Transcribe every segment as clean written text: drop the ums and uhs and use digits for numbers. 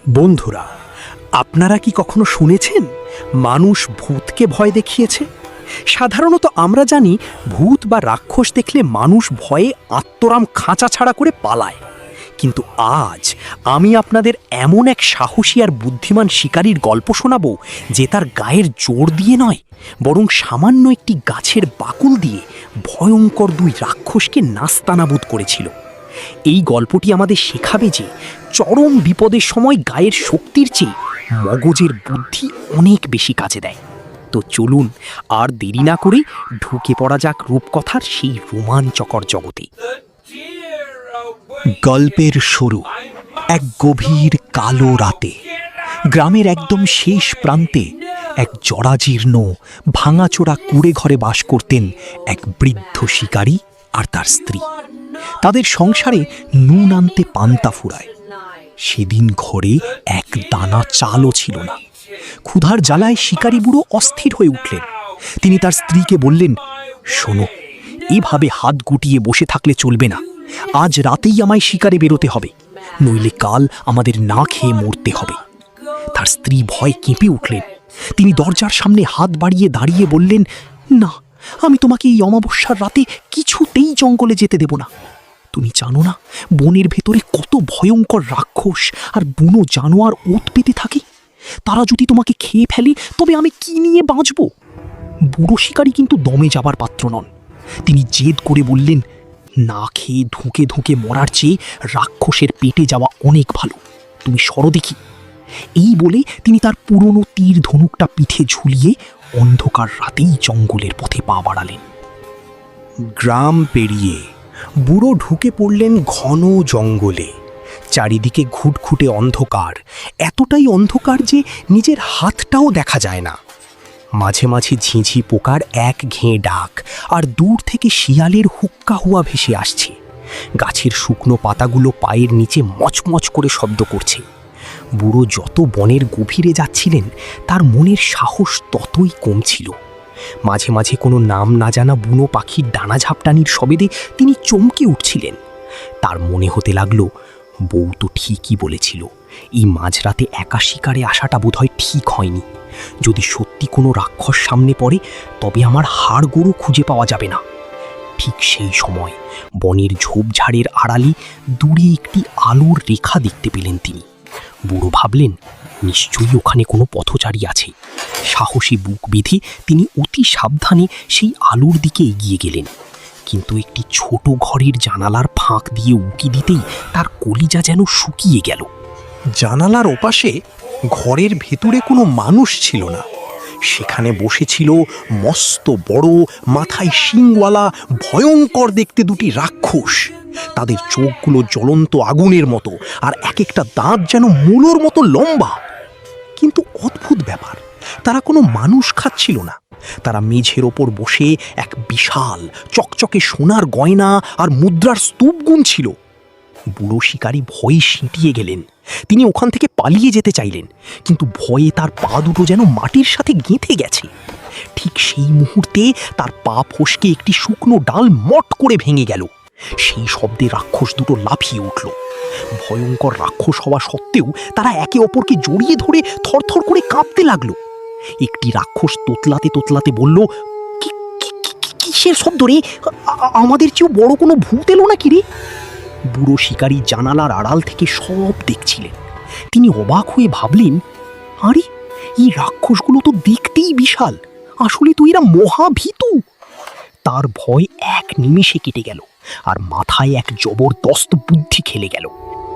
বন্ধুরা, আপনারা কি কখনো শুনেছেন মানুষ ভূতকে ভয় দেখিয়েছে? সাধারণত আমরা জানি ভূত বা রাক্ষস দেখলে মানুষ ভয়ে আত্মরাম খাঁচা ছাড়া করে পালায়। কিন্তু আজ আমি আপনাদের এমন এক সাহসী আর বুদ্ধিমান শিকারীর গল্প শোনাবো যে তার গায়ের জোর দিয়ে নয়, বরং সামান্য একটি গাছের বাকুল দিয়ে ভয়ঙ্কর দুই রাক্ষসকে নাস্তানাবুদ করেছিল। এই গল্পটি আমাদের শেখাবে যে চরম বিপদের সময় গায়ের শক্তির চেয়ে মগজের বুদ্ধি অনেক বেশি কাজে দেয়। তো চলুন আর দেরি না করে ঢুকে পড়া যাক রূপকথার সেই রোমাঞ্চকর জগতে। গল্পের শুরু এক গভীর কালো রাতে। গ্রামের একদম শেষ প্রান্তে এক জরাজীর্ণ ভাঙাচোরা কুঁড়ে ঘরে বাস করতেন এক বৃদ্ধ শিকারী আর তার স্ত্রী। তাদের সংসারে নুন আনতে পান্তা ফুরায়। সেদিন ঘরে এক দানা চালও ছিল না। ক্ষুধার জ্বালায় শিকারী বুড়ো অস্থির হয়ে উঠলেন। তিনি তার স্ত্রীকে বললেন, শোনো, এভাবে হাত গুটিয়ে বসে থাকলে চলবে না। আজ রাতেই আমায় শিকারে বেরোতে হবে, নইলে কাল আমাদের না খেয়ে মরতে হবে। তার স্ত্রী ভয়ে কেঁপে উঠলেন। তিনি দরজার সামনে হাত বাড়িয়ে দাঁড়িয়ে বললেন, না, আমি তোমাকে এই অমাবস্যার রাতে কিছুতেই জঙ্গলে যেতে দেব না। তুমি জানো না বনের ভেতরে কত ভয়ঙ্কর রাক্ষস আর বুনো জানোয়ার ওত পেতে থাকে? তারা যদি তোমাকে খেয়ে ফেলে তবে আমি কি নিয়ে বাঁচব? বুড়ো শিকারী কিন্তু দমে যাবার পাত্র নন। তিনি জেদ করে বললেন, না খেয়ে ধুঁকে ধুঁকে মরার চেয়ে রাক্ষসের পেটে যাওয়া অনেক ভালো। তুমি সরো দেখি। এই বলে তিনি তার পুরনো তীর ধনুকটা পিঠে ঝুলিয়ে অন্ধকার রাতেই জঙ্গলের পথে পা বাড়ালেন। গ্রাম পেরিয়ে বুড়ো ঢুকে পড়লেন ঘন জঙ্গলে। চারিদিকে ঘুটঘুটে অন্ধকার, এতটাই অন্ধকার যে নিজের হাতটাও দেখা যায় না। মাঝে মাঝে ঝিঁঝি পোকার এক ঘেঁ ডাক আর দূর থেকে শিয়ালের হুক্কা হুয়া ভেসে আসছে। গাছের শুকনো পাতাগুলো পায়ের নিচে মচমচ করে শব্দ করছে। বুড়ো যত বনের গভীরে যাচ্ছিলেন তার মনের সাহস ততই কমছিল। মাঝে মাঝে কোনো নাম না জানা বুনো পাখির ডানা ঝাপটানির শব্দে তিনি চমকে উঠছিলেন। তার মনে হতে লাগলো, বউ তো ঠিকই বলেছিল, এই মাঝরাতে একা শিকারে আসাটা বোধহয় ঠিক হয়নি। যদি সত্যি কোনো রাক্ষস সামনে পড়ে তবে আমার হাড় গরু খুঁজে পাওয়া যাবে না। ঠিক সেই সময় বনের ঝোপঝাড়ের আড়ালে দূরে একটি আলোর রেখা দেখতে পেলেন তিনি। বুড়ো ভাবলেন, নিশ্চয়ই ওখানে কোনো পথচারী আছে। সাহসী বুক বেঁধে তিনি অতি সাবধানে সেই আলোর দিকে এগিয়ে গেলেন। কিন্তু একটি ছোট ঘরের জানালার ফাঁক দিয়ে উঁকি দিতেই তার কলিজা যেন শুকিয়ে গেল। জানালার ওপাশে ঘরের ভেতরে কোনো মানুষ ছিল না। সেখানে বসেছিল মস্ত বড়, মাথায় শিংওয়ালা, ভয়ঙ্কর দেখতে দুটি রাক্ষস। তাদের চোখগুলো জ্বলন্ত আগুনের মতো আর এক একটা দাঁত যেন মূলোর মতো লম্বা। কিন্তু অদ্ভুত ব্যাপার, তারা কোনো মানুষ খাচ্ছিল না। তারা মেঝের ওপর বসে এক বিশাল চকচকে সোনার গয়না আর মুদ্রার স্তূপ গুনছিল। বুড়ো শিকারী ভয়ে সিঁটিয়ে গেলেন। তিনি ওখান থেকে পালিয়ে যেতে চাইলেন, কিন্তু ভয়ে তার পা দুটো যেন মাটির সাথে গেঁথে গেছে। ঠিক সেই মুহূর্তে তার পা ফসকে একটি শুকনো ডাল মট করে ভেঙে গেল। সেই শব্দে রাক্ষস দুটো লাফিয়ে উঠল। ভয়ঙ্কর রাক্ষস হওয়া সত্ত্বেও তারা একে অপরকে জড়িয়ে ধরে থরথর করে কাঁপতে লাগলো। একটি রাক্ষস তোতলাতে তোতলাতে বলল, কিসের শব্দ রে? আমাদের চেয়েও বড় কোনো ভূত এলো নাকি রে? বুড়ো শিকারী জানালার আড়াল থেকে সব দেখছিলেন। তিনি অবাক হয়ে ভাবলেন, আরে, এই রাক্ষসগুলো তো দেখতেই বিশাল। আসলে তো এরা মহাভীতু। তার ভয় এক নিমেষে কেটে গেল আর মাথায় এক জবরদস্ত বুদ্ধি খেলে গেল।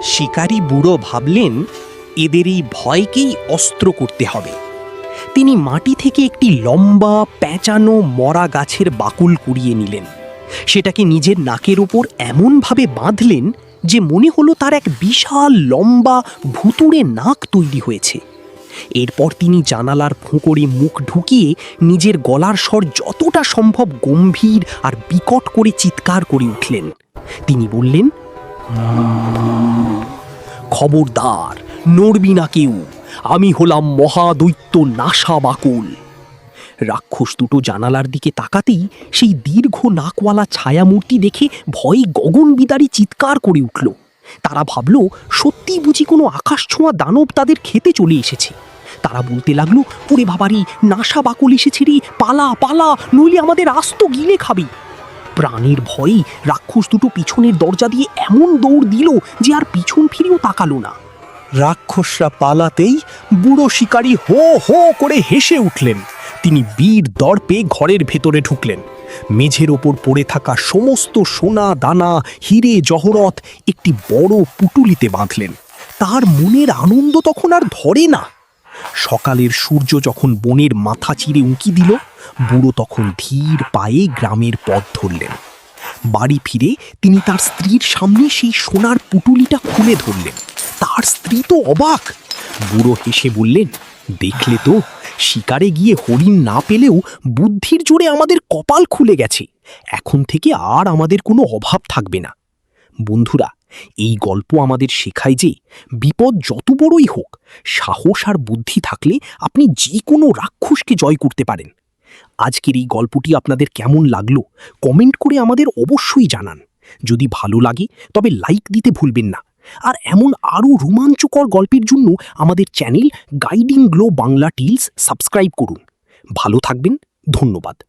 শিকারী বুড়ো ভাবলেন, এদের এই ভয়কেই অস্ত্র করতে হবে। তিনি মাটি থেকে একটি লম্বা প্যাঁচানো মরা গাছের বাকুল কুড়িয়ে নিলেন। সেটাকে নিজের নাকের ওপর এমনভাবে বাঁধলেন যে মনে হলো তার এক বিশাল লম্বা ভুতুড়ে নাক তৈরি হয়েছে। এরপর তিনি জানালার ফোঁকরে মুখ ঢুকিয়ে নিজের গলার স্বর যতটা সম্ভব গম্ভীর আর বিকট করে চিৎকার করে উঠলেন। তিনি বললেন, খবরদার, নড়বি না কেউ। আমি হলাম মহাদৈত্য নাসা বাকুল। রাক্ষস দুটো জানালার দিকে তাকাতেই সেই দীর্ঘ নাকওয়ালা ছায়ামূর্তি দেখে ভয়ে গগন বিদারী চিৎকার করে উঠল। তারা ভাবল সত্যি বুঝি কোনো আকাশ ছোঁয়া দানব তাদের খেতে চলে এসেছে। তারা বলতে লাগলো, ওরে বাবারি, নাসা বাকল এসেছে রে, পালা পালা, নইলে আমাদের আস্ত গিলে খাবি। প্রাণের ভয়ে রাক্ষস দুটো পিছনের দরজা দিয়ে এমন দৌড় দিল যে আর পিছন ফিরেও তাকালো না। রাক্ষসরা পালাতেই বুড়ো শিকারী হো হো করে হেসে উঠলেন। তিনি বীর দর্পে ঘরের ভেতরে ঢুকলেন। মেঝের ওপর পড়ে থাকা সমস্ত সোনা দানা, হিরে জহরত একটি বড় পুটুলিতে বাঁধলেন। তার মনের আনন্দ তখন আর ধরে না। সকালের সূর্য যখন বনের মাথা চিরে উঁকি দিল, বুড়ো তখন ধীর পায়ে গ্রামের পথ ধরলেন। বাড়ি ফিরে তিনি তার স্ত্রীর সামনে সেই সোনার পুটুলিটা খুলে ধরলেন। তার স্ত্রী তো অবাক। বুড়ো হেসে বললেন, দেখলে তো, শিকারে গিয়ে হরিণ না পেলেও বুদ্ধির জোরে আমাদের কপাল খুলে গেছে। এখন থেকে আর আমাদের কোনো অভাব থাকবে না। বন্ধুরা, এই গল্প আমাদের শেখায় যে বিপদ যত বড়ই হোক, সাহস আর বুদ্ধি থাকলে আপনি যে কোনো রাক্ষসকে জয় করতে পারেন। আজকের এই গল্পটি আপনাদের কেমন লাগলো কমেন্ট করে আমাদের অবশ্যই জানান। যদি ভালো লাগে তবে লাইক দিতে ভুলবেন না। আর এমন আরও রোমাঞ্চকর গল্পের জন্য আমাদের চ্যানেল গাইডিং গ্লো বাংলা টিলস সাবস্ক্রাইব করুন। ভালো থাকবেন। ধন্যবাদ।